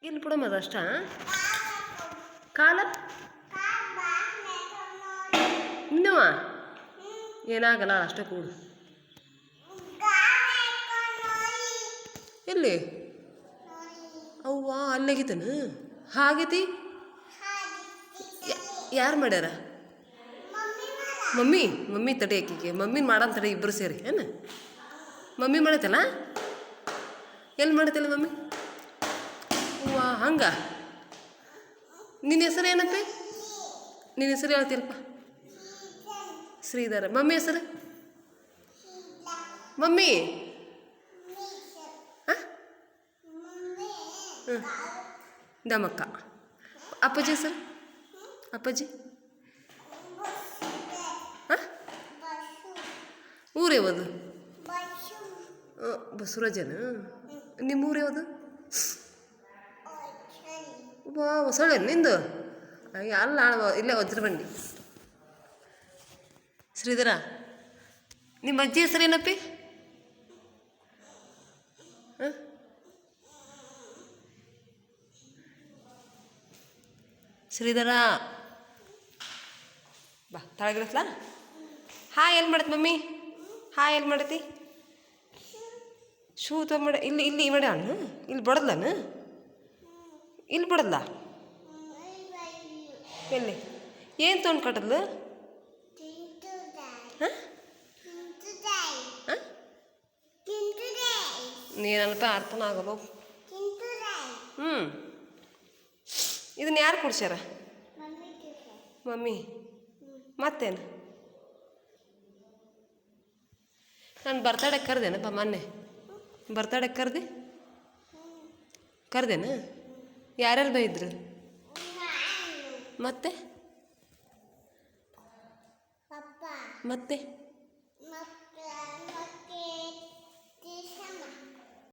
ಇಲ್ಲಿ ಬಿಡೋದು ಅಷ್ಟ ಕಾಲ ಇನ್ನೂ ಏನಾಗಲ್ಲ ಅಷ್ಟೇ ಕೂಡು. ಎಲ್ಲಿ ಅವ್ವ ಅಲ್ಲಾಗಿತ್ತನ ಹಾಗೈತಿ. ಯಾರು ಮಾಡ್ಯಾರ? ಮಮ್ಮಿ ತಡೆ ಆಕಿಗೆ ಮಮ್ಮಿನ ಮಾಡಂತ ತಡೆ ಇಬ್ಬರು ಸೇರಿ ಏನು ಮಮ್ಮಿ ಮಾಡೈತಲ್ಲ. ಎಲ್ಲಿ ಮಾಡೈತಲ್ಲ ಮಮ್ಮಿ? ಹೂವ ಹಂಗ. ನಿನ್ನ ಹೆಸರು ಏನಪ್ಪ? ನಿನ್ನ ಹೆಸರು ಹೇಳ್ತಿಲ್ಪ? ಶ್ರೀಧರ. ಮಮ್ಮಿ ಹೆಸರು? ಮಮ್ಮಿ ಹಾಂ ದಮಕ್ಕ. ಅಪ್ಪಾಜಿ ಹೆಸರು? ಅಪ್ಪಾಜಿ ಹಾಂ ಊರು ಯಾವುದು? ಬಸವರಾಜನ. ನಿಮ್ಮ ಊರು ಯಾವುದು? ಹೊಸಳೆ ನಿಂದು ಅಲ್ಲ ಇಲ್ಲೇ ವಜ್ರಬಂಡಿ. ಶ್ರೀಧರ ನಿಮ್ಮ ಅಜ್ಜಿ ಹೆಸರು ಏನಪ್ಪಿ? ಹಾಂ ಶ್ರೀಧರ ಬಾ ತಳಗಿಳಿಸ್ಲಾ. ಹಾಂ ಎಲ್ಲಿ ಮಾಡತ್ ಮಮ್ಮಿ? ಹಾಂ ಎಲ್ಲಿ ಮಾಡತಿ? ಶೂ ತೊಗೊಂಬೇಡ. ಇಲ್ಲಿ ಮಾಡ್ಯಾವನು ಇಲ್ಲಿ ಬಡದ್ಲನ? ಇಲ್ಲಿ ಬಡದ್ಲ? ಎಲ್ಲಿ ಏನು ತೊಗೊಂಡು ಕಟ್ಟದ್ಲು? ಹಾಂ ಹಾಂ ನೀನಲ್ಪ ಅರ್ಥನ ಆಗಲ್ಲ. ಇದನ್ನ ಯಾರು ಕೊಡ್ಸ್ಯಾರ? ಮಮ್ಮಿ. ಮತ್ತೇನು ನಾನು ಬರ್ತಡೇಗೆ ಕರೆದೇನಪ್ಪ ಮೊನ್ನೆ? ಬರ್ತಡೇಗೆ ಕರೆದೇನು? ಯಾರ್ಯಾರು ಬೈದ್ರು? ಮತ್ತೆ